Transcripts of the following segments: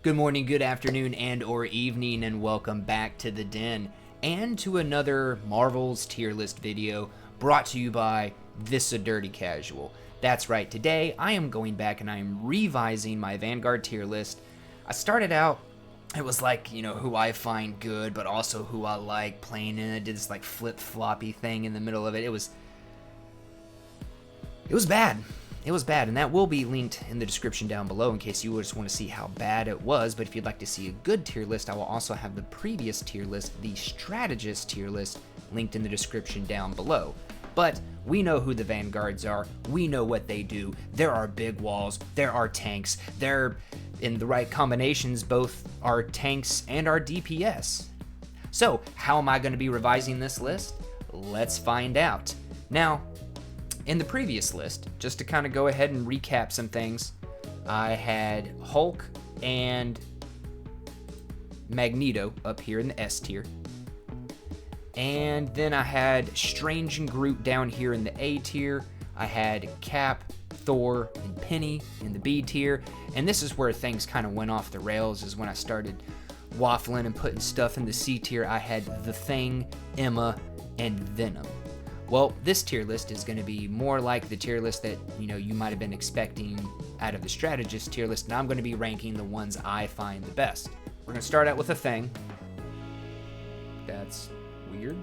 Good morning, good afternoon, and or evening, and welcome back to the Den and to another Marvel's tier list video brought to you by This a Dirty Casual. That's right, today I am going back and I am revising my Vanguard tier list. I started out, it was like, who I find good, but also who I like playing in. I did this like flip-floppy thing in the middle of it. It was bad. It was bad, and that will be linked in the description down below in case you just want to see how bad it was. But if you'd like to see a good tier list, I will also have the previous tier list, the Strategist tier list, linked in the description down below. But we know who the Vanguards are. We know what they do. There are big walls. There are tanks. They're in the right combinations, both our tanks and our DPS. So how am I going to be revising this list? Let's find out. Now, in the previous list, just to kind of go ahead and recap some things, I had Hulk and Magneto up here in the S tier. And then I had Strange and Groot down here in the A tier. I had Cap, Thor, and Penny in the B tier. And this is where things kind of went off the rails, is when I started waffling and putting stuff in the C tier. I had The Thing, Emma, and Venom. Well, this tier list is going to be more like the tier list that, you might have been expecting out of the Strategist tier list, and I'm going to be ranking the ones I find the best. We're going to start out with The Thing. That's weird.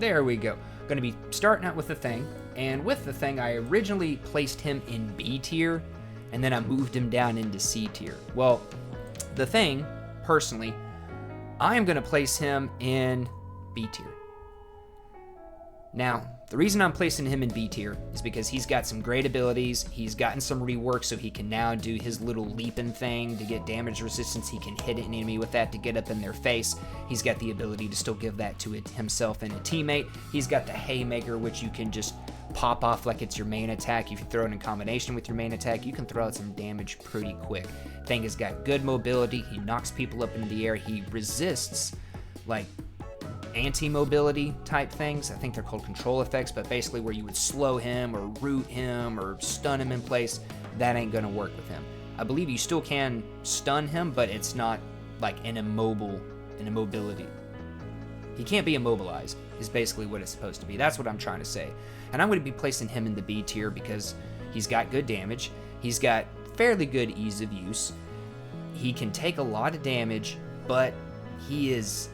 There we go. Going to be starting out with The Thing, and with The Thing, I originally placed him in B tier, and then I moved him down into C tier. Well, The Thing, personally, I am going to place him in B tier. Now, the reason I'm placing him in B tier is because he's got some great abilities. He's gotten some rework, so he can now do his little leaping thing to get damage resistance. He can hit an enemy with that to get up in their face. He's got the ability to still give that to himself and a teammate. He's got the Haymaker, which you can just pop off like it's your main attack. If you throw it in combination with your main attack, you can throw out some damage pretty quick. Thing has got good mobility. He knocks people up into the air. He resists, like, anti-mobility type things. I think they're called control effects, but basically where you would slow him or root him or stun him in place, that ain't gonna work with him. I believe you still can stun him, but it's not like an immobility. He can't be immobilized, is basically what it's supposed to be. That's what I'm trying to say. And I'm going to be placing him in the B tier because he's got good damage. He's got fairly good ease of use. He can take a lot of damage, but he is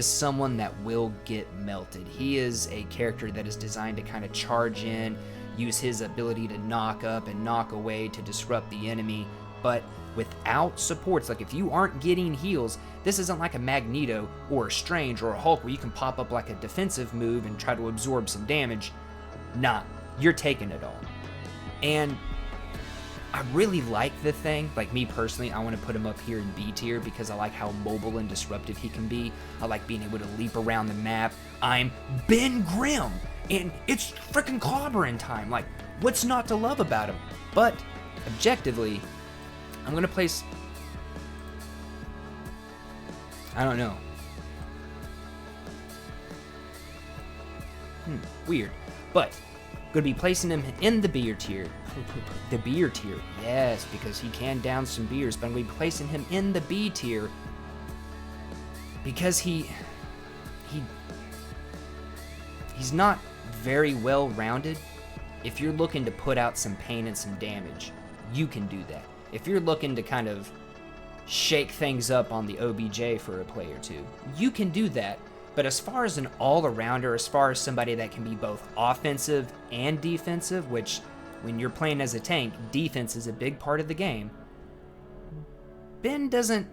someone that will get melted. He is a character that is designed to kind of charge in, use his ability to knock up and knock away to disrupt the enemy, but without supports. Like, if you aren't getting heals, this isn't like a Magneto or a Strange or a Hulk where you can pop up like a defensive move and try to absorb some damage. Nah, you're taking it all. And I really like The Thing. Like, me personally, I want to put him up here in B tier because I like how mobile and disruptive he can be. I like being able to leap around the map. I'm Ben Grimm, and it's freaking clobbering time. Like, what's not to love about him? But objectively, I'm going to place, I don't know. Weird. But going to be placing him in the beer tier. The beer tier, yes, because he can down some beers, but I'm going to be placing him in the B tier because he's not very well rounded. If you're looking to put out some pain and some damage, you can do that. If you're looking to kind of shake things up on the OBJ for a play or two, you can do that. But as far as an all-arounder, as far as somebody that can be both offensive and defensive, which when you're playing as a tank, defense is a big part of the game, Ben doesn't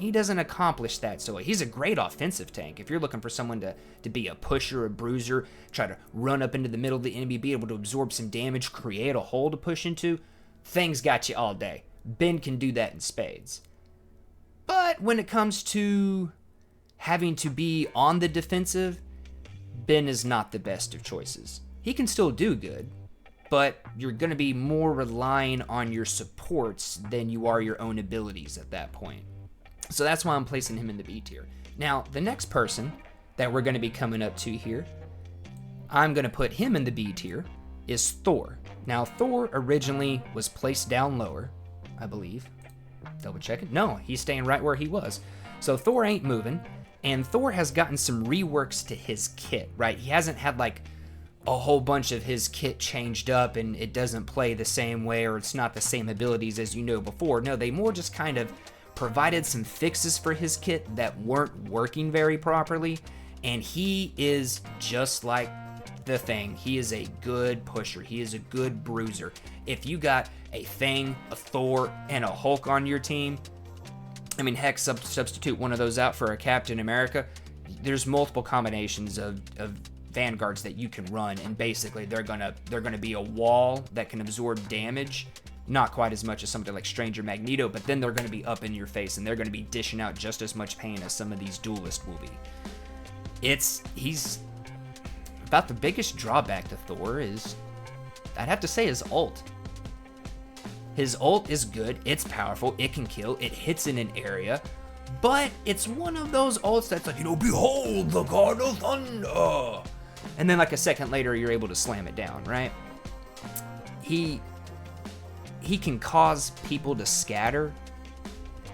accomplish that so well. He's a great offensive tank. If you're looking for someone to be a pusher, a bruiser, try to run up into the middle of the enemy, be able to absorb some damage, create a hole to push into, Thing's got you all day. Ben can do that in spades. But when it comes to having to be on the defensive, Ben is not the best of choices. He can still do good, but you're going to be more relying on your supports than you are your own abilities at that point. So that's why I'm placing him in the B tier. Now, the next person that we're going to be coming up to here, I'm going to put him in the B tier, is Thor. Now, Thor originally was placed down lower, I believe. Double checking. No, he's staying right where he was. So Thor ain't moving, and Thor has gotten some reworks to his kit, right? He hasn't had like a whole bunch of his kit changed up and it doesn't play the same way, or it's not the same abilities as you know before. No, they more just kind of provided some fixes for his kit that weren't working very properly, and he is just like the Thing. He is a good pusher. He is a good bruiser. If you got a Thing, a Thor, and a Hulk on your team, I mean, heck, substitute one of those out for a Captain America. There's multiple combinations of Vanguards that you can run, and basically they're gonna be a wall that can absorb damage. Not quite as much as something like Stranger Magneto, but then they're gonna be up in your face, and they're gonna be dishing out just as much pain as some of these duelists will be. He's about the biggest drawback to Thor is, I'd have to say, his ult. His ult is good, it's powerful, it can kill, it hits in an area, but it's one of those ults that's like, behold the God of Thunder! And then like a second later, you're able to slam it down, right? He can cause people to scatter,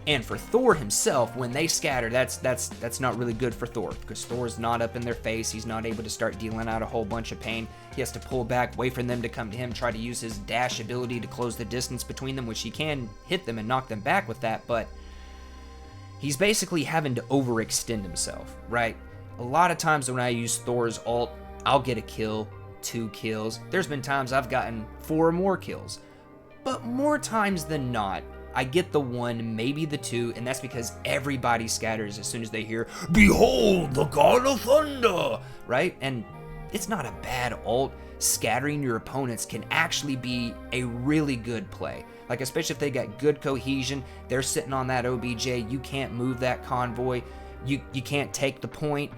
and for Thor himself, when they scatter, that's not really good for Thor, because Thor's not up in their face. He's not able to start dealing out a whole bunch of pain. He has to pull back, wait for them to come to him, try to use his dash ability to close the distance between them, which he can hit them and knock them back with that, but he's basically having to overextend himself, right? A lot of times when I use Thor's ult, I'll get a kill, 2 kills. There's been times I've gotten 4 or more kills, but more times than not, I get the 1, maybe the 2, and that's because everybody scatters as soon as they hear, behold the God of Thunder, right? And it's not a bad ult. Scattering your opponents can actually be a really good play. Like, especially if they got good cohesion, they're sitting on that OBJ, you can't move that convoy, you can't take the point.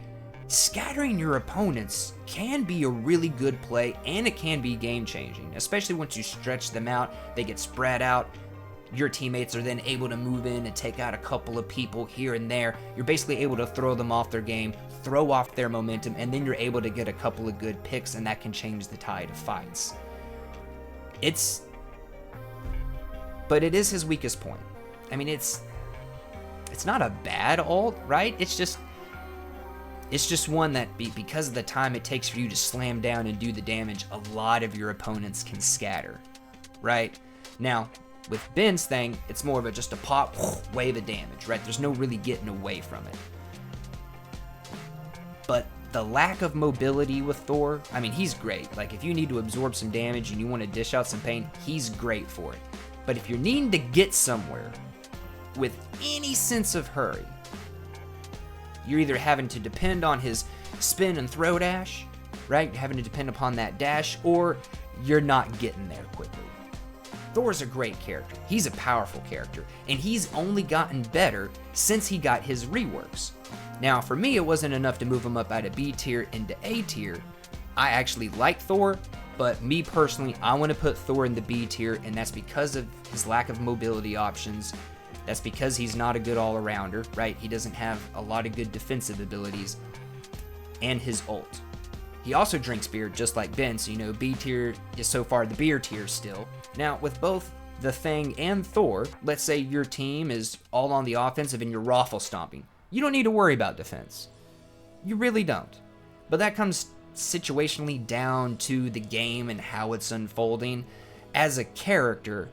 Scattering your opponents can be a really good play, and it can be game-changing, especially once you stretch them out, they get spread out. Your teammates are then able to move in and take out a couple of people here and there. You're basically able to throw them off their game, throw off their momentum, and then you're able to get a couple of good picks, and that can change the tide of fights. But it is his weakest point. I mean, it's not a bad ult, right? It's just one that, because of the time it takes for you to slam down and do the damage, a lot of your opponents can scatter, right? Now, with Ben's thing, it's more of just a pop, wave of damage, right? There's no really getting away from it. But the lack of mobility with Thor, I mean, he's great. Like, if you need to absorb some damage and you want to dish out some pain, he's great for it. But if you're needing to get somewhere with any sense of hurry, you're either having to depend on his spin and throw dash, right? Having to depend upon that dash, or you're not getting there quickly. Thor's a great character. He's a powerful character, and he's only gotten better since he got his reworks. Now, for me, it wasn't enough to move him up out of B tier into A tier. I actually like Thor, but me personally, I want to put Thor in the B tier, and that's because of his lack of mobility options. That's because he's not a good all-arounder, right? He doesn't have a lot of good defensive abilities, and his ult. He also drinks beer just like Ben, so B tier is so far the beer tier still. Now, with both the Thing and Thor, let's say your team is all on the offensive and you're raffle stomping. You don't need to worry about defense. You really don't. But that comes situationally down to the game and how it's unfolding. As a character,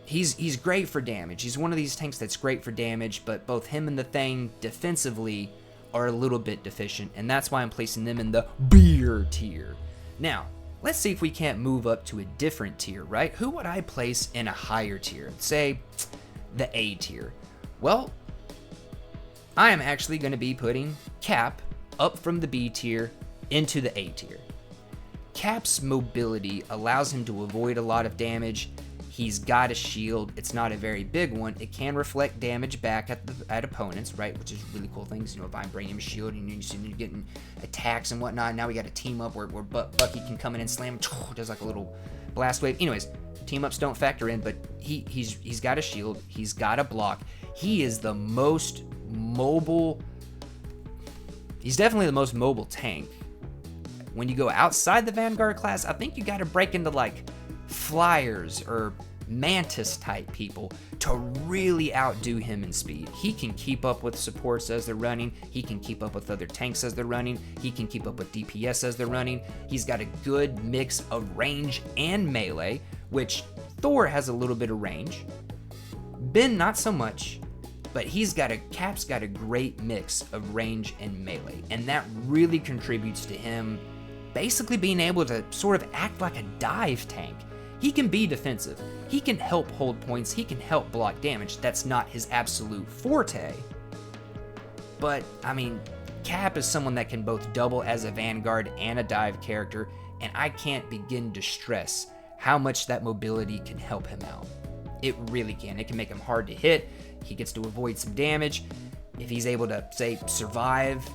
he's great for damage. He's one of these tanks that's great for damage, but both him and the Thing defensively are a little bit deficient, and that's why I'm placing them in the beer tier. Now, let's see if we can't move up to a different tier, right? Who would I place in a higher tier? Say, the A tier. Well, I am actually going to be putting Cap up from the B tier into the A tier. Cap's mobility allows him to avoid a lot of damage. He's got a shield. It's not a very big one. It can reflect damage back at opponents, right? Which is really cool things. Vibranium shield, and you're getting attacks and whatnot. Now we got a team up where Bucky can come in and slam. Does like a little blast wave. Anyways, team ups don't factor in, but he's got a shield. He's got a block. He is the most mobile. He's definitely the most mobile tank. When you go outside the Vanguard class, I think you got to break into like Flyers or Mantis type people to really outdo him in speed. He can keep up with supports as they're running. He can keep up with other tanks as they're running. He can keep up with DPS as they're running. He's got a good mix of range and melee, which Thor has a little bit of range. Ben, not so much, but Cap's got a great mix of range and melee, and that really contributes to him basically being able to sort of act like a dive tank. He can be defensive. He can help hold points. He can help block damage. That's not his absolute forte. But, I mean, Cap is someone that can both double as a Vanguard and a dive character, and I can't begin to stress how much that mobility can help him out. It really can. It can make him hard to hit. He gets to avoid some damage. If he's able to, say, survive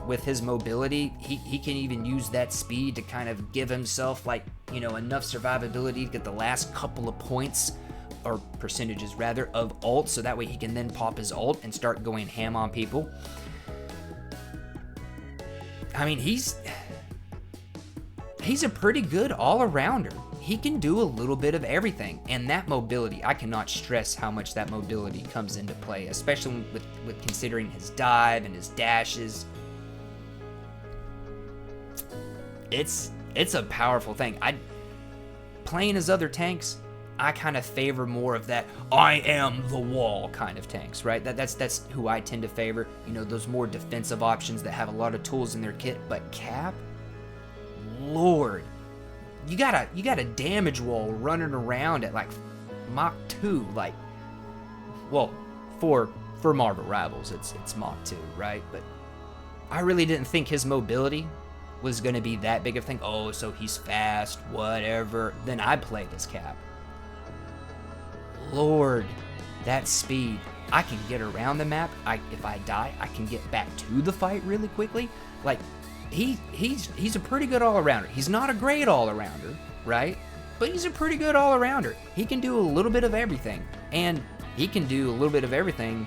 with his mobility, he can even use that speed to kind of give himself, like, you know, enough survivability to get the last couple of points, or percentages rather, of ult, so that way he can then pop his ult and start going ham on people. I mean, he's a pretty good all-arounder. He can do a little bit of everything, and that mobility, I cannot stress how much that mobility comes into play, especially with considering his dive and his dashes. It's a powerful thing. Playing as other tanks, I kind of favor more of that I am the wall kind of tanks, right? That's who I tend to favor. You know, those more defensive options that have a lot of tools in their kit. But Cap, Lord, you got a damage wall running around at like Mach 2, like, well, for Marvel Rivals, it's Mach 2, right? But I really didn't think his mobility was going to be that big of a thing. Oh, so he's fast, whatever. Then I played as Cap. Lord, that speed. I can get around the map. If I die, I can get back to the fight really quickly. Like, he's a pretty good all-arounder. He's not a great all-arounder, right? But he's a pretty good all-arounder. He can do a little bit of everything. And he can do a little bit of everything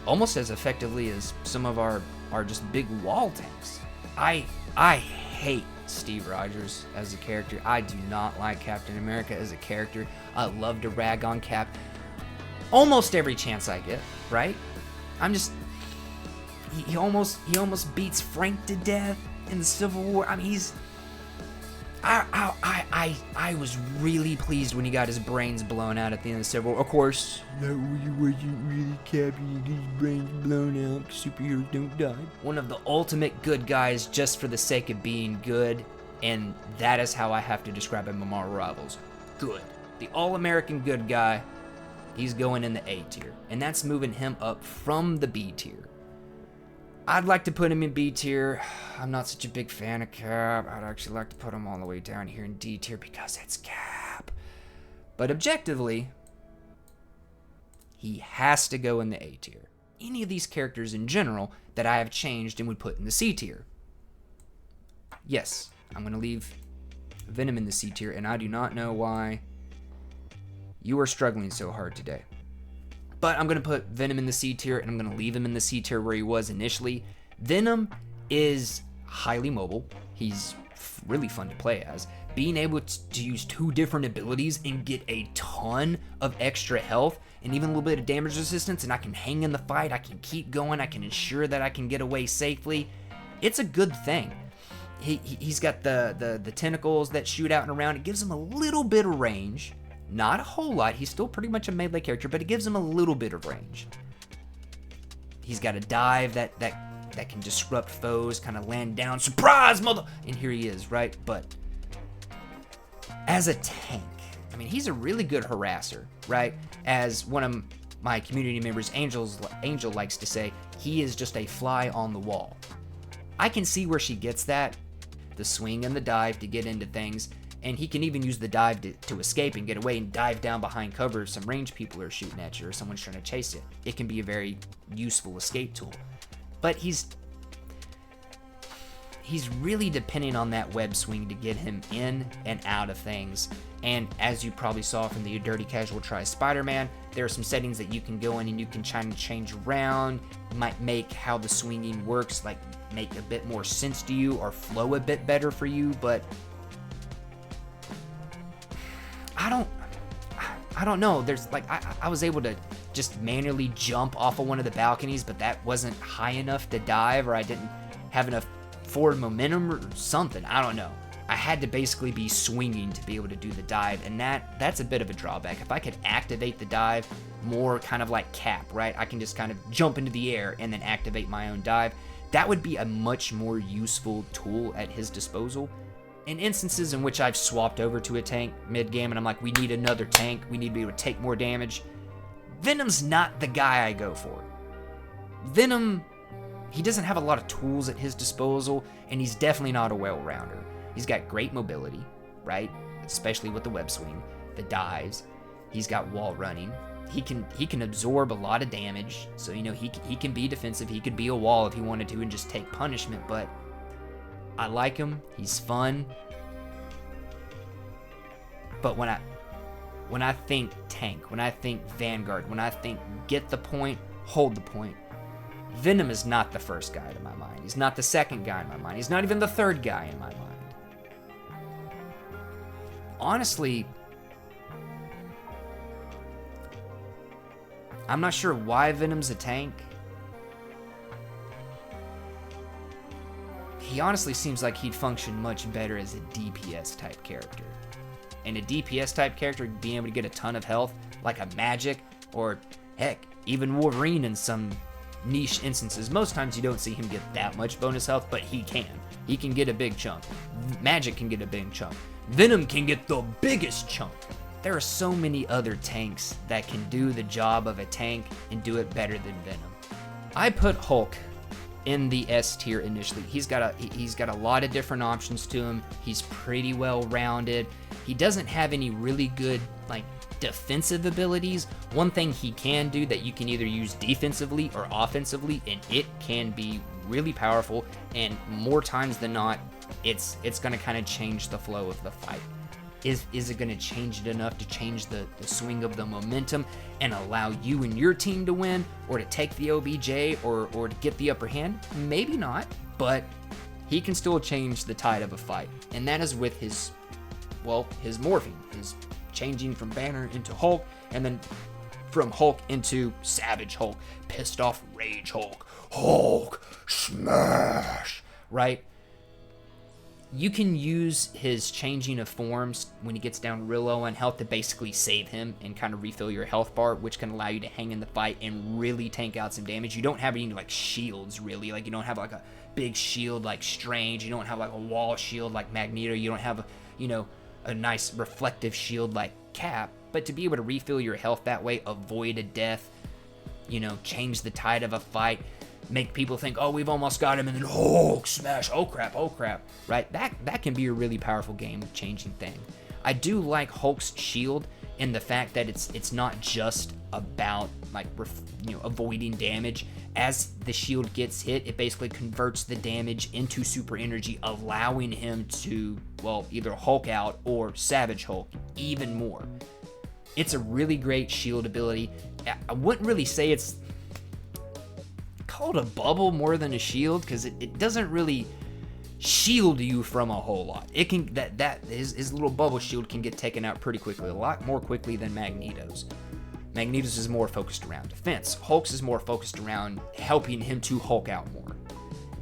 almost as effectively as some of our just big wall tanks. I hate Steve Rogers as a character. I do not like Captain America as a character. I love to rag on Cap almost every chance I get, right? He almost beats Frank to death in the Civil War. I mean, I was really pleased when he got his brains blown out at the end of the Civil War. Of course, that wasn't really Cap. He get his brains blown out. Superheroes don't die. One of the ultimate good guys just for the sake of being good, and that is how I have to describe him in Marvel Rivals. Good. The all-American good guy. He's going in the A tier, and that's moving him up from the B tier. I'd like to put him in B tier. I'm not such a big fan of Cap. I'd actually like to put him all the way down here in D tier because it's Cap. But objectively, he has to go in the A tier. Any of these characters in general that I have changed and would put in the C tier. Yes, I'm going to leave Venom in the C tier, and I do not know why you are struggling so hard today. But I'm going to put Venom in the C tier, and I'm going to leave him in the C tier where he was initially. Venom is highly mobile. He's really fun to play as. Being able to use 2 different abilities and get a ton of extra health and even a little bit of damage resistance, and I can hang in the fight, I can keep going, I can ensure that I can get away safely. It's a good thing. He's got the tentacles that shoot out and around. It gives him a little bit of range. Not a whole lot. He's still pretty much a melee character, but it gives him a little bit of range. He's got a dive that can disrupt foes, kind of land down, surprise, mother, and here he is, right? But as a tank, I mean, he's a really good harasser, right? As one of my community members, Angel likes to say, he is just a fly on the wall. I can see where she gets that, the swing and the dive to get into things. And he can even use the dive to escape and get away and dive down behind cover if some range people are shooting at you or someone's trying to chase you. It can be a very useful escape tool. But he's really depending on that web swing to get him in and out of things. And as you probably saw from the Dirty Casual Try Spider-Man, there are some settings that you can go in and you can try and change around. Might make how the swinging works, like, make a bit more sense to you or flow a bit better I don't know. There's like, I was able to just manually jump off of one of the balconies, but that wasn't high enough to dive, or I didn't have enough forward momentum or something. I don't know. I had to basically be swinging to be able to do the dive, and that's a bit of a drawback. If I could activate the dive more kind of like Cap, right? I can just kind of jump into the air and then activate my own dive. That would be a much more useful tool at his disposal. In instances in which I've swapped over to a tank mid-game and I'm like, we need another tank, we need to be able to take more damage, Venom's not the guy I go for. Venom, he doesn't have a lot of tools at his disposal, and he's definitely not a well-rounder. He's got great mobility, right? Especially with the web swing, the dives. He's got wall running. He can absorb a lot of damage, so he can be defensive. He could be a wall if he wanted to and just take punishment, but I like him. He's fun. But when I think tank, when I think Vanguard, when I think get the point, hold the point, Venom is not the first guy in my mind. He's not the second guy in my mind. He's not even the third guy in my mind. Honestly, I'm not sure why Venom's a tank. He honestly seems like he'd function much better as a DPS type character. And a DPS type character being able to get a ton of health, like a Magic, or heck, even Wolverine in some niche instances. Most times you don't see him get that much bonus health, but he can. He can get a big chunk. Magic can get a big chunk. Venom can get the biggest chunk. There are so many other tanks that can do the job of a tank and do it better than Venom. I put Hulk in the S tier initially. He's got a lot of different options to him. He's pretty well rounded. He doesn't have any really good like defensive abilities. One thing he can do that you can either use defensively or offensively, and it can be really powerful, and more times than not, it's going to kind of change the flow of the fight. Is it going to change it enough to change the swing of the momentum and allow you and your team to win, or to take the OBJ, or to get the upper hand? Maybe not, but he can still change the tide of a fight, and that is with his morphing, his changing from Banner into Hulk, and then from Hulk into Savage Hulk, pissed off Rage Hulk, Hulk smash, right? You can use his changing of forms when he gets down real low on health to basically save him and kind of refill your health bar, which can allow you to hang in the fight and really tank out some damage. You don't have any like shields really, like you don't have like a big shield like Strange. You don't have like a wall shield like Magneto. You don't have a nice reflective shield like Cap. But to be able to refill your health that way, avoid a death, change the tide of a fight, make people think, oh, we've almost got him, and then Hulk smash, oh crap, right? That can be a really powerful game-changing thing. I do like Hulk's shield in the fact that it's not just about like avoiding damage. As the shield gets hit, it basically converts the damage into super energy, allowing him to either Hulk out or Savage Hulk even more. It's a really great shield ability. I wouldn't really say it's called a bubble more than a shield, because it doesn't really shield you from a whole lot. It can his little bubble shield can get taken out pretty quickly, a lot more quickly than Magneto's. Magneto's is more focused around defense. Hulk's is more focused around helping him to Hulk out more.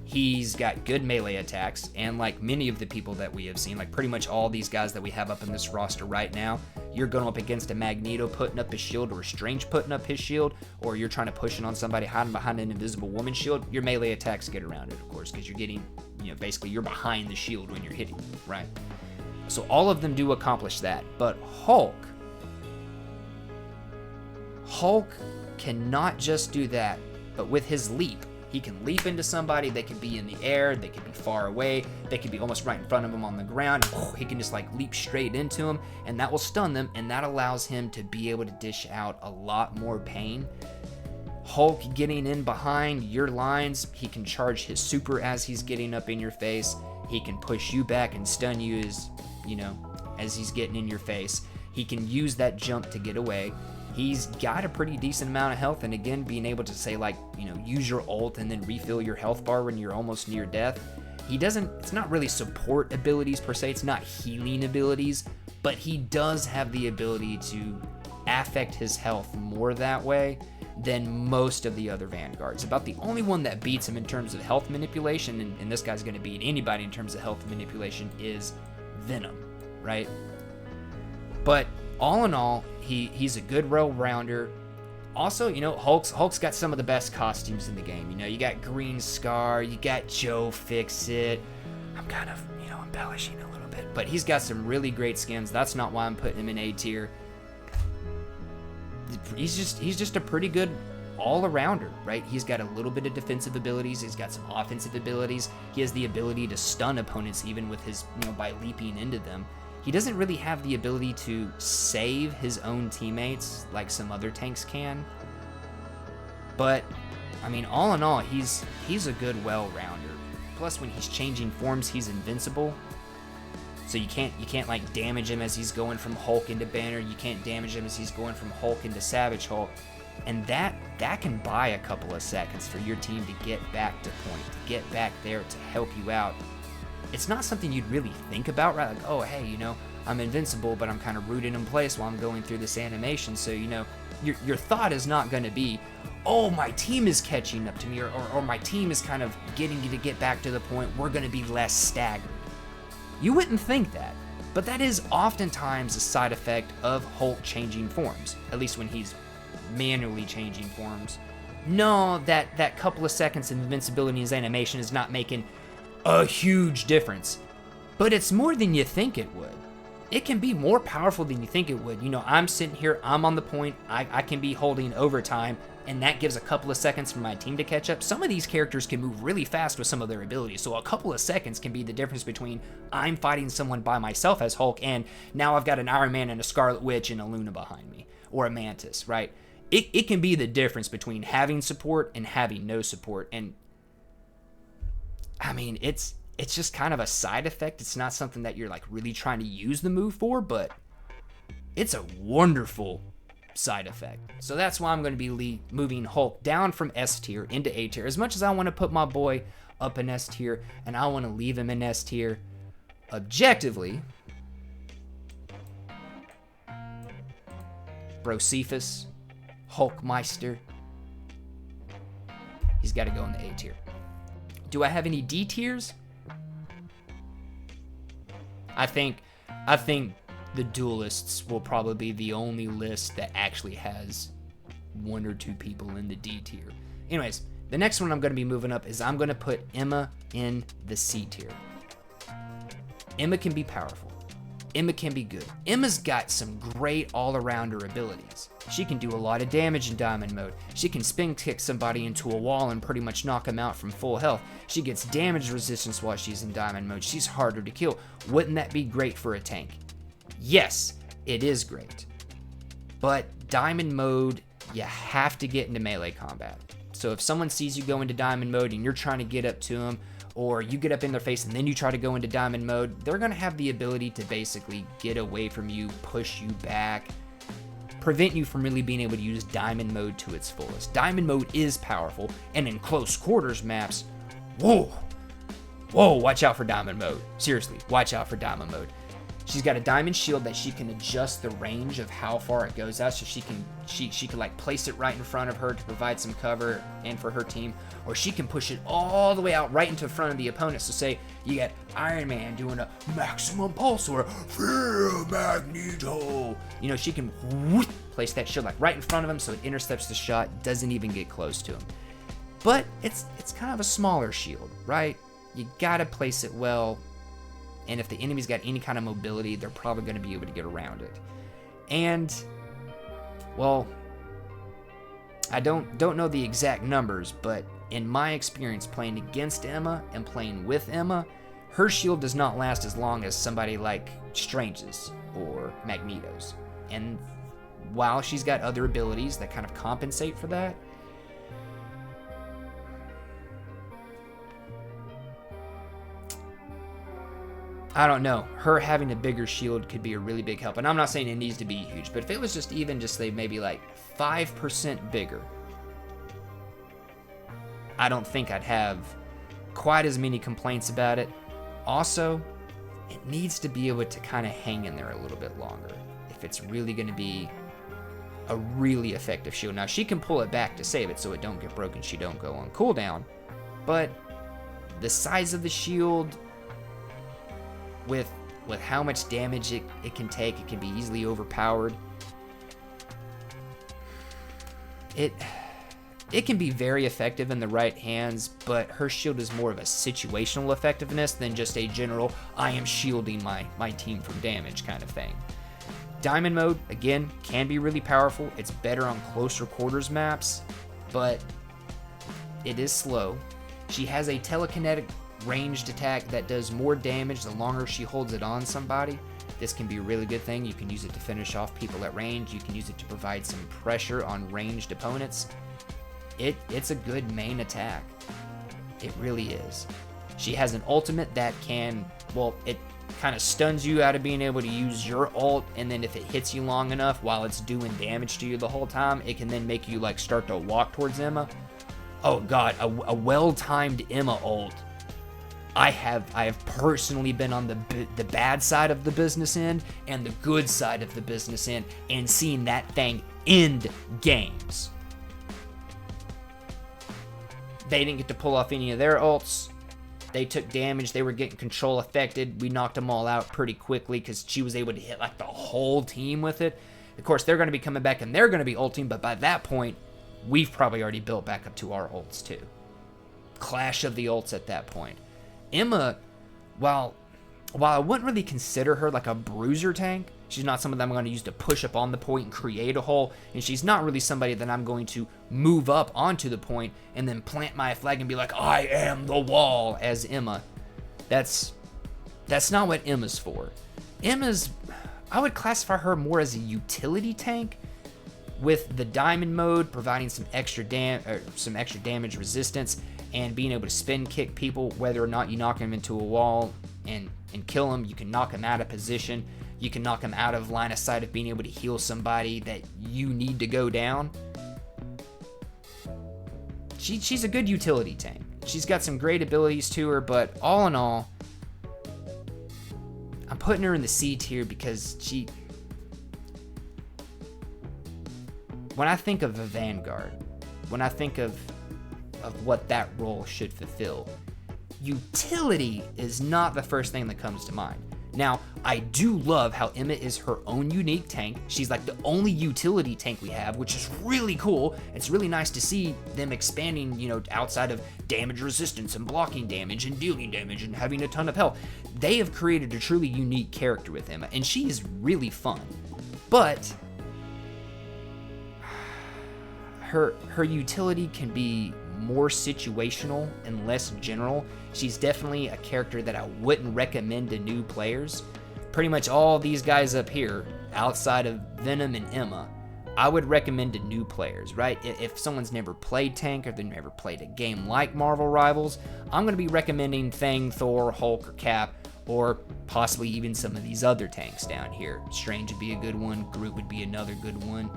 He's got good melee attacks, and like many of the people that we have seen, like pretty much all these guys that we have up in this roster right now, you're going up against a Magneto putting up his shield, or a Strange putting up his shield, or you're trying to push it on somebody hiding behind an Invisible Woman shield, your melee attacks get around it, of course, because you're getting, basically you're behind the shield when you're hitting, right? So all of them do accomplish that, but Hulk cannot just do that, but with his leap, he can leap into somebody. They can be in the air, they can be far away, they can be almost right in front of him on the ground. He can just like leap straight into him, and that will stun them, and that allows him to be able to dish out a lot more pain. Hulk getting in behind your lines, he can charge his super as he's getting up in your face. He can push you back and stun you as he's getting in your face. He can use that jump to get away. He's got a pretty decent amount of health, and again, being able to say use your ult and then refill your health bar when you're almost near death. It's not really support abilities per se, it's not healing abilities, but he does have the ability to affect his health more that way than most of the other Vanguards. About the only one that beats him in terms of health manipulation, and this guy's going to beat anybody in terms of health manipulation, is Venom, right? But all in all, he's a good well-rounder. Also, you know, Hulk's got some of the best costumes in the game. You know, you got Green Scar, you got Joe Fix-It. I'm kind of, you know, embellishing a little bit, but he's got some really great skins. That's not why I'm putting him in A tier. He's just a pretty good all-arounder, right? He's got a little bit of defensive abilities. He's got some offensive abilities. He has the ability to stun opponents even with his, you know, by leaping into them. He doesn't really have the ability to save his own teammates like some other tanks can. But, I mean, all in all, he's a good well-rounder. Plus, when he's changing forms, he's invincible. So you can't like damage him as he's going from Hulk into Banner. You can't damage him as he's going from Hulk into Savage Hulk. And that can buy a couple of seconds for your team to get back to point, to get back there to help you out. It's not something you'd really think about, right? Like, oh, hey, you know, I'm invincible, but I'm kind of rooted in place while I'm going through this animation. So, you know, your thought is not going to be, oh, my team is catching up to me, or my team is kind of getting you to get back to the point. We're going to be less staggered. You wouldn't think that, but that is oftentimes a side effect of Hulk changing forms, at least when he's manually changing forms. No, that couple of seconds of invincibility in his animation is not making a huge difference, but it's more than you think it would. It can be more powerful than you think it would. You know, I'm sitting here, I'm on the point, I can be holding overtime, and that gives a couple of seconds for my team to catch up. Some of these characters can move really fast with some of their abilities, so a couple of seconds can be the difference between I'm fighting someone by myself as Hulk, and now I've got an Iron Man and a Scarlet Witch and a Luna behind me, or a Mantis, right? It can be the difference between having support and having no support, and I mean, it's just kind of a side effect. It's not something that you're like really trying to use the move for, but it's a wonderful side effect. So that's why I'm going to be moving Hulk down from S tier into A tier. As much as I want to put my boy up in S tier and I want to leave him in S tier, objectively, Brocephus, Hulkmeister, he's got to go in the A tier. Do I have any D tiers? I think the Duelists will probably be the only list that actually has one or two people in the D tier. Anyways, the next one I'm going to be moving up is I'm going to put Emma in the C tier. Emma can be powerful. Emma can be good. Emma's got some great all-arounder abilities. She can do a lot of damage in Diamond Mode. She can spin kick somebody into a wall and pretty much knock them out from full health. She gets damage resistance while she's in Diamond Mode. She's harder to kill. Wouldn't that be great for a tank? Yes, it is great. But Diamond Mode, you have to get into melee combat. So if someone sees you go into Diamond Mode and you're trying to get up to them, or you get up in their face and then you try to go into Diamond Mode, they're going to have the ability to basically get away from you, push you back, prevent you from really being able to use Diamond Mode to its fullest. Diamond Mode is powerful, and in close quarters maps, whoa, watch out for Diamond Mode. Seriously, watch out for Diamond Mode. She's got a diamond shield that she can adjust the range of how far it goes out, so she can like place it right in front of her to provide some cover and for her team, or she can push it all the way out right into front of the opponent. So say you got Iron Man doing a maximum pulse or Fear Magneto, you know, she can place that shield like right in front of him so it intercepts the shot, doesn't even get close to him. But it's kind of a smaller shield, right? You gotta place it well. And if the enemy's got any kind of mobility, they're probably going to be able to get around it. And, well, I don't know the exact numbers, but in my experience playing against Emma and playing with Emma, her shield does not last as long as somebody like Strange's or Magneto's. And while she's got other abilities that kind of compensate for that, I don't know. Her having a bigger shield could be a really big help. And I'm not saying it needs to be huge, but if it was just say maybe like 5% bigger, I don't think I'd have quite as many complaints about it. Also, it needs to be able to kind of hang in there a little bit longer if it's really going to be a really effective shield. Now, she can pull it back to save it so it don't get broken, she don't go on cooldown, but the size of the shield with how much damage it can take, it can be easily overpowered. It can be very effective in the right hands, but her shield is more of a situational effectiveness than just a general, I am shielding my team from damage kind of thing. Diamond mode, again, can be really powerful. It's better on closer quarters maps, but it is slow. She has a telekinetic ranged attack that does more damage the longer she holds it on somebody. This can be a really good thing. You can use it to finish off people at range. You can use it to provide some pressure on ranged opponents. It's a good main attack. It really is. She has an ultimate that can, well, it kind of stuns you out of being able to use your ult, and then if it hits you long enough while it's doing damage to you the whole time, it can then make you like start to walk towards Emma. Oh god, a well-timed Emma ult. I have personally been on the bad side of the business end and the good side of the business end and seen that thing end games. They didn't get to pull off any of their ults. They took damage. They were getting control affected. We knocked them all out pretty quickly because she was able to hit like the whole team with it. Of course, they're going to be coming back and they're going to be ulting, but by that point, we've probably already built back up to our ults too. Clash of the ults at that point. Emma, while I wouldn't really consider her like a bruiser tank, she's not someone that I'm going to use to push up on the point and create a hole, and she's not really somebody that I'm going to move up onto the point and then plant my flag and be like, I am the wall as Emma. That's not what Emma's for. I would classify her more as a utility tank, with the diamond mode providing some extra damage resistance and being able to spin kick people, whether or not you knock them into a wall and kill them. You can knock them out of position. You can knock them out of line of sight of being able to heal somebody that you need to go down. She's a good utility tank. She's got some great abilities to her, but all in all, I'm putting her in the C tier because when I think of a Vanguard, when I think of what that role should fulfill, utility is not the first thing that comes to mind. Now, I do love how Emma is her own unique tank. She's like the only utility tank we have, which is really cool. It's really nice to see them expanding, outside of damage resistance and blocking damage and dealing damage and having a ton of health. They have created a truly unique character with Emma, and she is really fun. But her utility can be more situational and less general. She's definitely a character that I wouldn't recommend to new players. Pretty much all these guys up here, outside of Venom and Emma, I would recommend to new players, right? If someone's never played tank or they've never played a game like Marvel Rivals, I'm going to be recommending Thing, Thor, Hulk, or Cap, or possibly even some of these other tanks down here. Strange would be a good one. Groot would be another good one.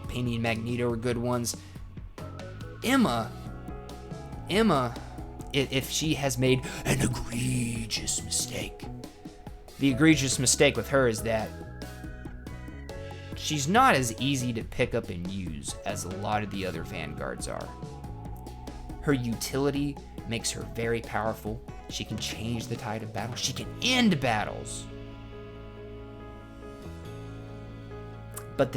Penny and Magneto are good ones. Emma, if she has made an egregious mistake, the egregious mistake with her is that she's not as easy to pick up and use as a lot of the other Vanguards are. Her utility makes her very powerful. She can change the tide of battle. She can end battles. But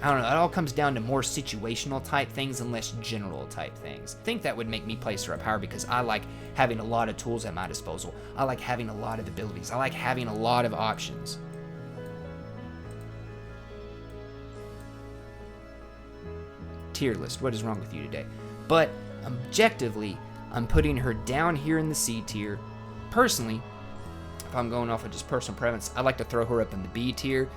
I don't know, it all comes down to more situational type things and less general type things. I think that would make me place her up higher because I like having a lot of tools at my disposal. I like having a lot of abilities. I like having a lot of options. Tier list, what is wrong with you today? But objectively, I'm putting her down here in the C tier. Personally, if I'm going off of just personal preference, I like to throw her up in the B tier.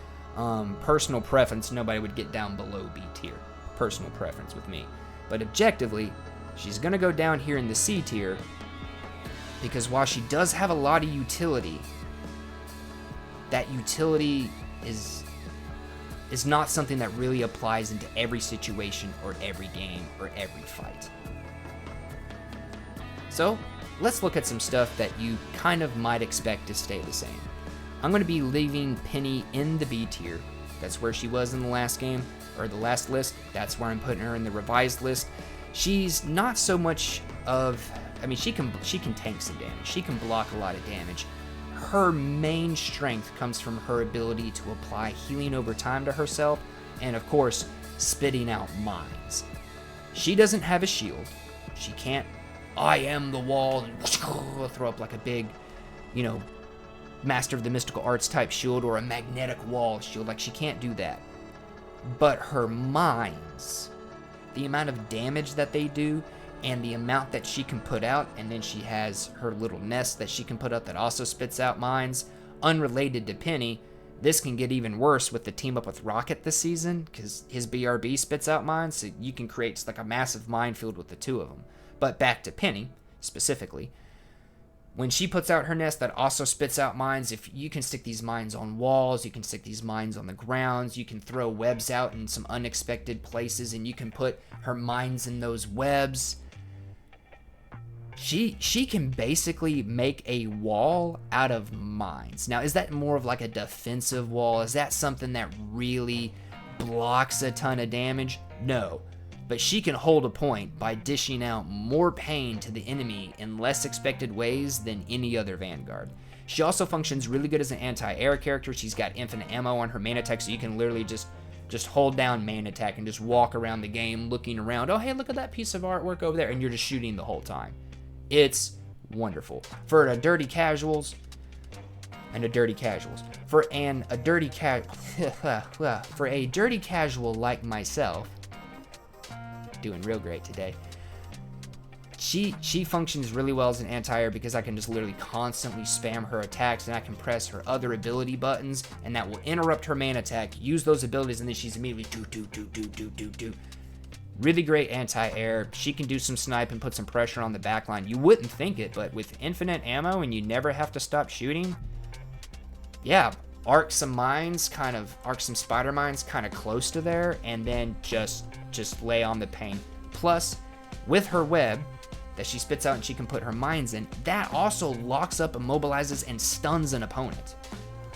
Personal preference, nobody would get down below B tier. Personal preference with me. But objectively, she's going to go down here in the C tier because while she does have a lot of utility, that utility is not something that really applies into every situation or every game or every fight. So, let's look at some stuff that you kind of might expect to stay the same. I'm going to be leaving Penny in the B tier That's where she was in the last game, or the last list. That's where I'm putting her in the revised list. She's not so much of, I mean, she can tank some damage. She can block a lot of damage. Her main strength comes from her ability to apply healing over time to herself, and of course, spitting out mines. She doesn't have a shield. She can't, I am the wall, and throw up like a big, you know, Master of the Mystical Arts type shield or a magnetic wall shield. Like, she can't do that. But her mines, the amount of damage that they do and the amount that she can put out, and then she has her little nest that she can put out that also spits out mines, unrelated to Penny. This can get even worse with the team up with Rocket this season, because his BRB spits out mines, so you can create like a massive minefield with the two of them. But back to Penny, specifically. When she puts out her nest that also spits out mines, if you can stick these mines on walls, you can stick these mines on the grounds, you can throw webs out in some unexpected places, and you can put her mines in those webs. She can basically make a wall out of mines. Now, is that more of like a defensive wall? Is that something that really blocks a ton of damage? No. But she can hold a point by dishing out more pain to the enemy in less expected ways than any other Vanguard. She also functions really good as an anti-air character. She's got infinite ammo on her main attack, so you can literally just hold down main attack and just walk around the game looking around. Oh, hey, look at that piece of artwork over there, and you're just shooting the whole time. It's wonderful. For a dirty casuals, for a dirty casual like myself, doing real great today. She functions really well as an anti-air because I can just literally constantly spam her attacks, and I can press her other ability buttons, and that will interrupt her main attack, use those abilities, and then she's immediately do. Really great anti-air. She can do some snipe and put some pressure on the backline. You wouldn't think it, but with infinite ammo and you never have to stop shooting, yeah, arc some spider mines kind of close to there, and then just lay on the pain. Plus, with her web that she spits out and she can put her mines in, that also locks up, immobilizes, and stuns an opponent,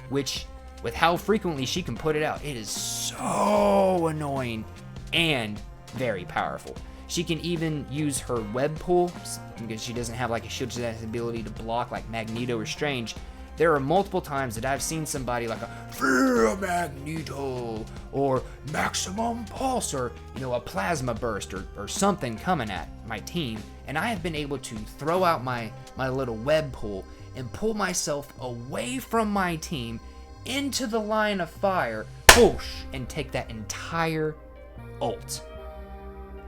which, with how frequently she can put it out, it is so annoying and very powerful. She can even use her web pool, because she doesn't have like a shield that has the ability to block like Magneto or Strange. There are multiple times that I've seen somebody like a Fear Magneto or Maximum Pulse or, you know, a Plasma Burst or something coming at my team, and I have been able to throw out my little web pool and pull myself away from my team into the line of fire, whoosh, and take that entire ult.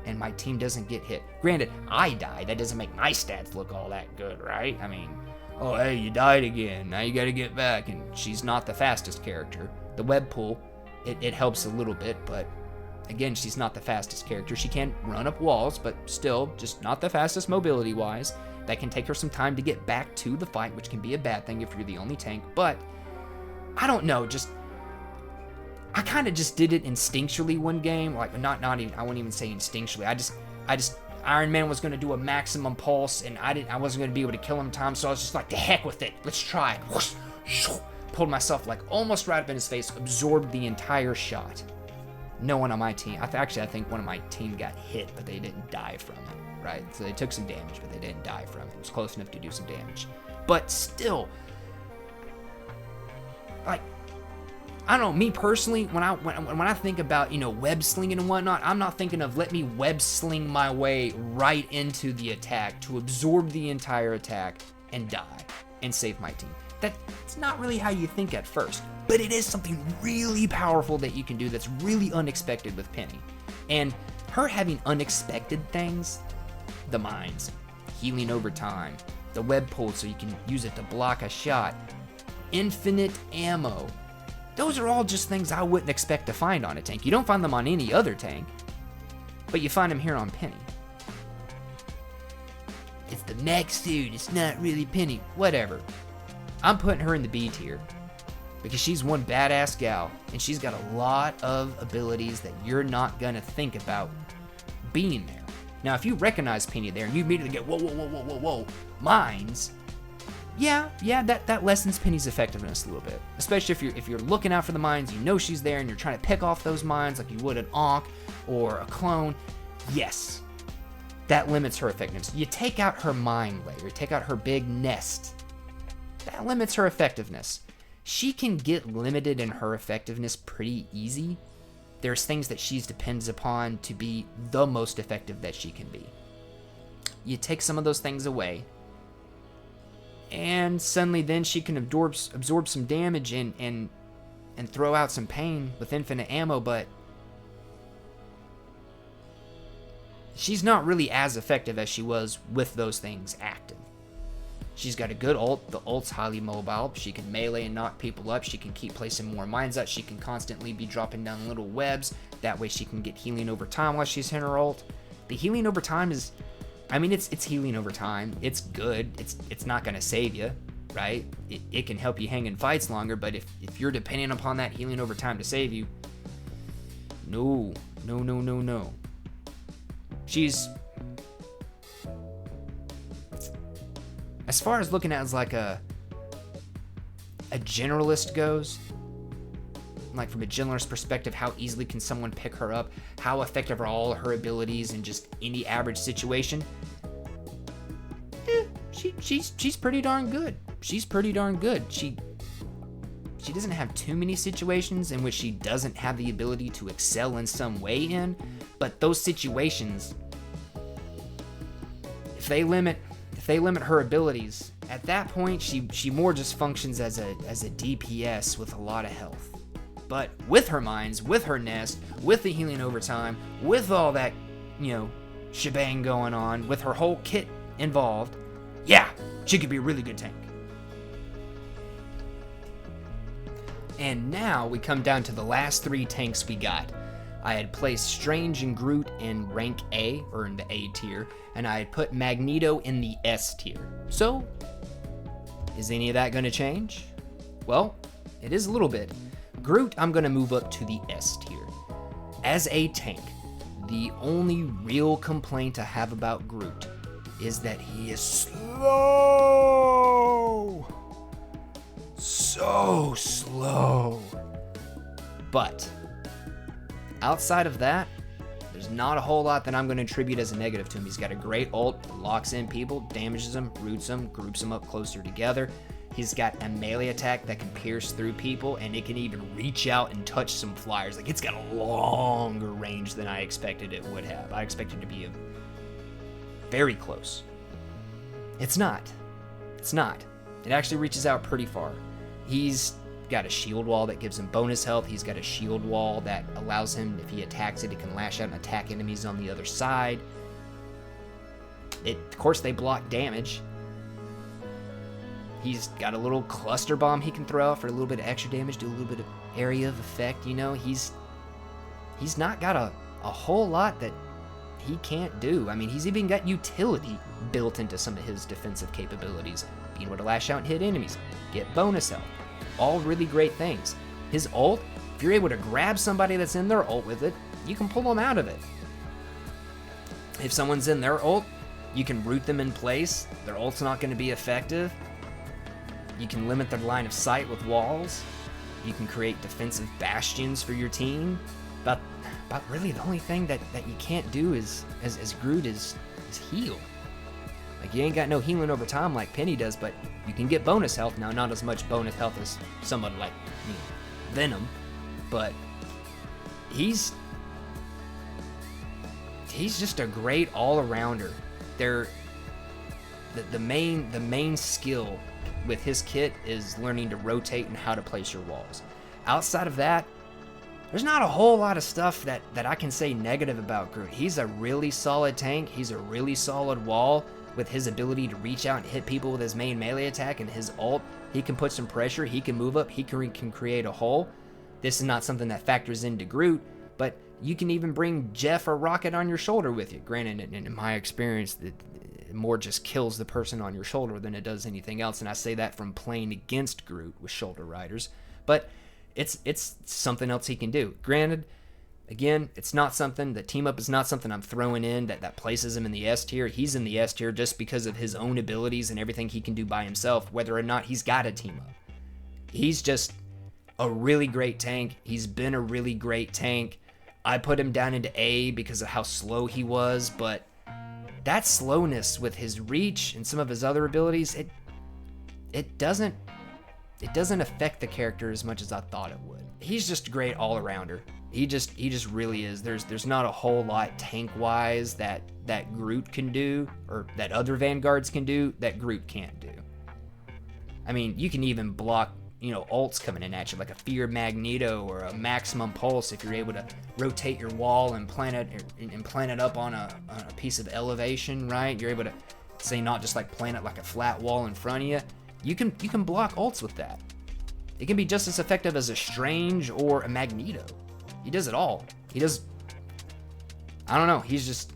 And my team doesn't get hit. Granted, I die. That doesn't make my stats look all that good, right? I mean, oh, hey, you died again. Now you gotta get back. And she's not the fastest character. The web pool, it helps a little bit, but again, she's not the fastest character. She can run up walls, but still, just not the fastest mobility-wise. That can take her some time to get back to the fight, which can be a bad thing if you're the only tank. But, I don't know, I kind of just did it instinctually one game, like not even, I wouldn't even say instinctually. I just Iron Man was gonna do a maximum pulse, and I wasn't gonna be able to kill him in time, so I was just like, the heck with it, let's try it. Whoosh, shoo, pulled myself like almost right up in his face, absorbed the entire shot. No one on my team, I think one of my team got hit, but they didn't die from it, right? So they took some damage, but they didn't die from it. It was close enough to do some damage. But still, like, I don't know, me personally, when I think about, you know, web slinging and whatnot, I'm not thinking of let me web sling my way right into the attack to absorb the entire attack and die and save my team. That's not really how you think at first, but it is something really powerful that you can do that's really unexpected with Penny. And her having unexpected things, the mines, healing over time, the web pool so you can use it to block a shot, infinite ammo, those are all just things I wouldn't expect to find on a tank. You don't find them on any other tank, but you find them here on Penny. It's the mech suit, it's not really Penny, whatever. I'm putting her in the B tier because she's one badass gal, and she's got a lot of abilities that you're not gonna think about being there. Now, if you recognize Penny there and you immediately get, whoa, mines, yeah, that lessens Penny's effectiveness a little bit. Especially if you're looking out for the mines, you know she's there, and you're trying to pick off those mines like you would an Ankh or a clone. Yes, that limits her effectiveness. You take out her mine layer, take out her big nest, that limits her effectiveness. She can get limited in her effectiveness pretty easy. There's things that she depends upon to be the most effective that she can be. You take some of those things away, and suddenly then she can absorb some damage and throw out some pain with infinite ammo, but she's not really as effective as she was with those things active. She's got a good ult. The ult's highly mobile. She can melee and knock people up. She can keep placing more mines out. She can constantly be dropping down little webs. That way she can get healing over time while she's in her ult. The healing over time is, I mean, it's healing over time. It's good. It's not going to save you, right? It can help you hang in fights longer, but if you're depending upon that healing over time to save you, no. She's, as far as looking at as like a generalist goes, like from a generalist perspective, how easily can someone pick her up? How effective are all her abilities in just any average situation? She's pretty darn good. She's pretty darn good. She doesn't have too many situations in which she doesn't have the ability to excel in some way in, but those situations, if they limit her abilities, at that point she more just functions as a DPS with a lot of health. But with her mines, with her nest, with the healing over time, with all that, shebang going on, with her whole kit involved, yeah, she could be a really good tank. And now we come down to the last three tanks we got. I had placed Strange and Groot in rank A, or in the A tier, and I had put Magneto in the S tier. So, is any of that going to change? Well, it is a little bit. Groot, I'm going to move up to the S tier. As a tank, the only real complaint I have about Groot is that he is slow. So slow. But outside of that, there's not a whole lot that I'm going to attribute as a negative to him. He's got a great ult, locks in people, damages them, roots them, groups them up closer together. He's got a melee attack that can pierce through people, and it can even reach out and touch some flyers. Like, it's got a longer range than I expected it would have. I expected it to be very close. It's not. It actually reaches out pretty far. He's got a shield wall that gives him bonus health. He's got a shield wall that allows him, if he attacks it, can lash out and attack enemies on the other side. Of course, they block damage. He's got a little cluster bomb he can throw out for a little bit of extra damage, do a little bit of area of effect. He's not got a whole lot that he can't do. I mean, he's even got utility built into some of his defensive capabilities. Being able to lash out and hit enemies, get bonus health. All really great things. His ult, if you're able to grab somebody that's in their ult with it, you can pull them out of it. If someone's in their ult, you can root them in place. Their ult's not going to be effective. You can limit their line of sight with walls. You can create defensive bastions for your team. But really the only thing that you can't do is, as Groot, is heal. Like, you ain't got no healing over time like Penny does, but you can get bonus health. Now, not as much bonus health as someone like Venom, but he's just a great all-arounder. The main skill with his kit is learning to rotate and how to place your walls. Outside of that, there's not a whole lot of stuff that I can say negative about Groot. He's a really solid tank. He's a really solid wall. With his ability to reach out and hit people with his main melee attack and his ult, he can put some pressure, he can move up, he can create a hole. This is not something that factors into Groot, but you can even bring Jeff or Rocket on your shoulder with you. Granted, in my experience, it more just kills the person on your shoulder than it does anything else, and I say that from playing against Groot with shoulder riders. But it's something else he can do. Granted, Again, it's not something, the team up is not something I'm throwing in that places him in the S tier. He's in the S tier just because of his own abilities and everything he can do by himself, whether or not he's got a team up. He's just a really great tank. He's been a really great tank. I put him down into A because of how slow he was, but that slowness with his reach and some of his other abilities, it doesn't affect the character as much as I thought it would. He's just a great all-arounder. He just really is. There's not a whole lot tank-wise that Groot can do, or that other Vanguards can do, that Groot can't do. I mean, you can even block, ults coming in at you, like a Fear Magneto or a Maximum Pulse if you're able to rotate your wall and plant it up on a piece of elevation, right? You're able to, say, not just like plant it like a flat wall in front of you. You can block ults with that. It can be just as effective as a Strange or a Magneto. He does it all. I don't know, there's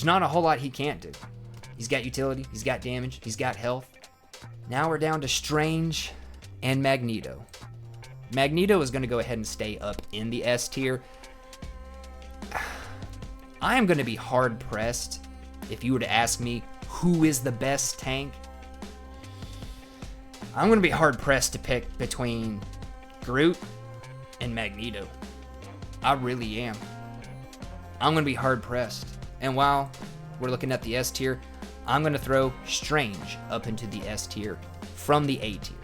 not a whole lot he can't do. He's got utility, he's got damage, he's got health. Now we're down to Strange and Magneto. Magneto is going to go ahead and stay up in the S tier. I am going to be hard pressed if you were to ask me who is the best tank. I'm going to be hard pressed to pick between Groot and Magneto. I really am. I'm going to be hard pressed. And while we're looking at the S tier, I'm going to throw Strange up into the S tier from the A tier.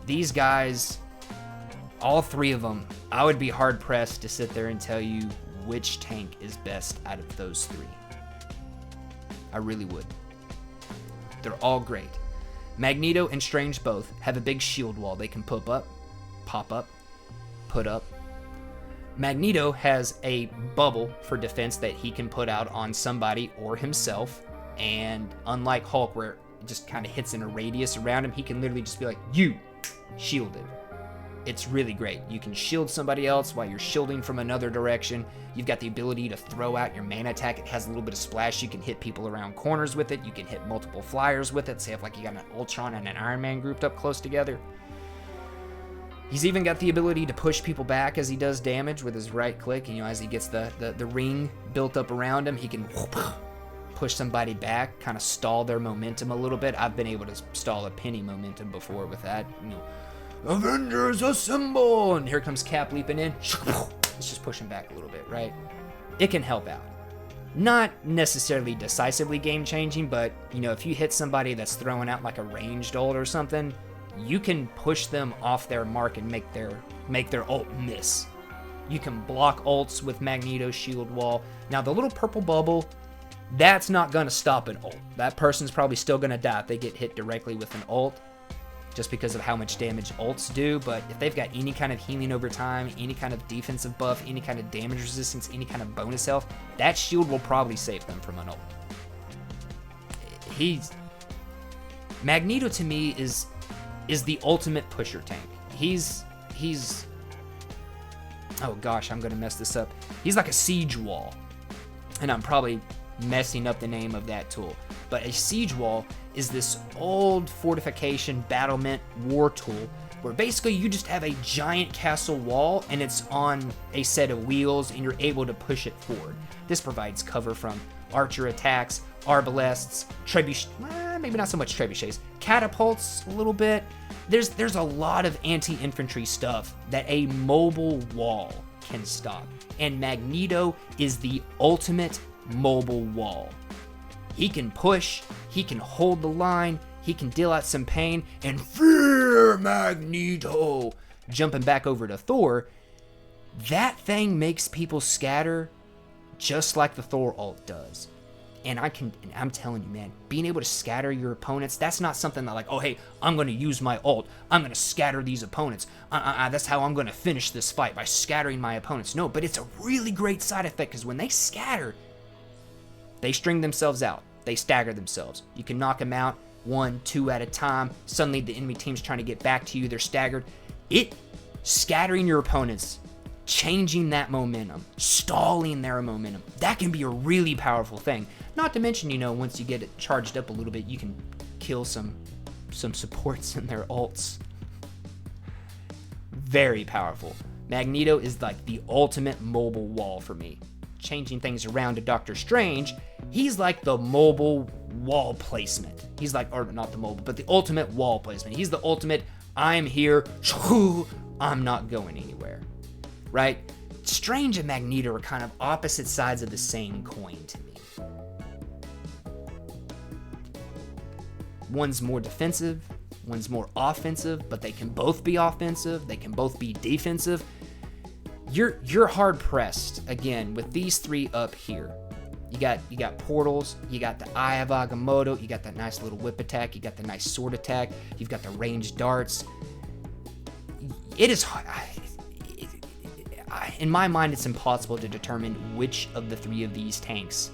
These guys, all three of them, I would be hard pressed to sit there and tell you which tank is best out of those three. I really would. They're all great. Magneto and Strange both have a big shield wall they can pop up, put up. Magneto has a bubble for defense that he can put out on somebody or himself, and unlike Hulk, where it just kind of hits in a radius around him, he can literally just be like, you, shielded. It's really great. You can shield somebody else while you're shielding from another direction. You've got the ability to throw out your mana attack. It has a little bit of splash. You can hit people around corners with it. You can hit multiple flyers with it. Say if like you got an Ultron and an Iron Man grouped up close together. He's even got the ability to push people back as he does damage with his right click. And, as he gets the ring built up around him, he can push somebody back, kind of stall their momentum a little bit. I've been able to stall a Penny momentum before with that. Avengers assemble! And here comes Cap leaping in. It's just pushing back a little bit, right? It can help out. Not necessarily decisively game-changing, but, if you hit somebody that's throwing out like a ranged ult or something, you can push them off their mark and make their ult miss. You can block ults with Magneto's shield wall. Now, the little purple bubble, that's not going to stop an ult. That person's probably still going to die if they get hit directly with an ult, just because of how much damage ults do. But if they've got any kind of healing over time, any kind of defensive buff, any kind of damage resistance, any kind of bonus health, that shield will probably save them from an ult. Magneto to me is the ultimate pusher tank. He's oh gosh, I'm gonna mess this up. He's like a siege wall, and I'm probably messing up the name of that tool. But a siege wall is this old fortification battlement war tool where basically you just have a giant castle wall and it's on a set of wheels and you're able to push it forward. This provides cover from archer attacks, arbalests, maybe not so much trebuchets, catapults a little bit. There's a lot of anti-infantry stuff that a mobile wall can stop. And Magneto is the ultimate mobile wall. He can push, he can hold the line, he can deal out some pain, and fear Magneto! Jumping back over to Thor, that thing makes people scatter just like the Thor ult does. And I'm telling you, man, being able to scatter your opponents, that's not something that like, oh, hey, I'm going to use my ult. I'm going to scatter these opponents. That's how I'm going to finish this fight, by scattering my opponents. No, but it's a really great side effect because when they scatter, they string themselves out. They stagger themselves. You can knock them out 1, 2 at a time. Suddenly the enemy team's trying to get back to you. They're staggered. Scattering your opponents, changing that momentum, stalling their momentum, that can be a really powerful thing. Not to mention, once you get it charged up a little bit, you can kill some supports in their ults. very powerful. Magneto is like the ultimate mobile wall for me. Changing things around to Doctor Strange, he's like the mobile wall placement. He's like, or not the mobile, but the ultimate wall placement. He's the ultimate, I'm here, I'm not going anywhere, right? Strange and Magneto are kind of opposite sides of the same coin to me. One's more defensive, one's more offensive, but they can both be offensive, they can both be defensive. You're hard pressed again with these three up here. You got portals, you got the Eye of Agamotto, you got that nice little whip attack, you got the nice sword attack, you've got the ranged darts. It is in my mind, it's impossible to determine which of the three of these tanks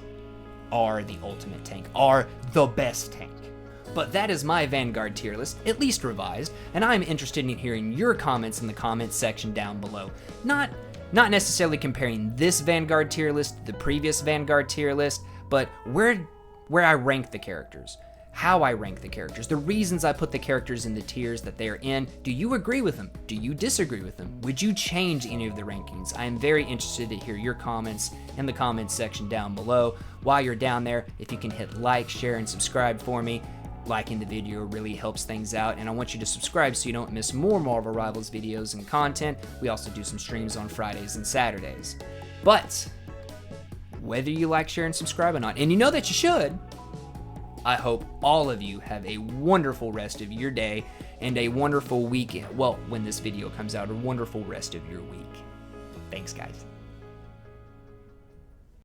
are the ultimate tank, are the best tank. But that is my Vanguard tier list, at least revised, and I'm interested in hearing your comments in the comments section down below. Not necessarily comparing this Vanguard tier list to the previous Vanguard tier list, but where I rank the characters, how I rank the characters, the reasons I put the characters in the tiers that they're in. Do you agree with them? Do you disagree with them? Would you change any of the rankings? I am very interested to hear your comments in the comments section down below. While you're down there, if you can hit like, share, and subscribe for me. Liking the video really helps things out, and I want you to subscribe so you don't miss more Marvel Rivals videos and content. We also do some streams on Fridays and Saturdays. But whether you like, share, and subscribe or not, and you know that you should, I hope all of you have a wonderful rest of your day and a wonderful weekend. Well, when this video comes out, a wonderful rest of your week. Thanks, guys.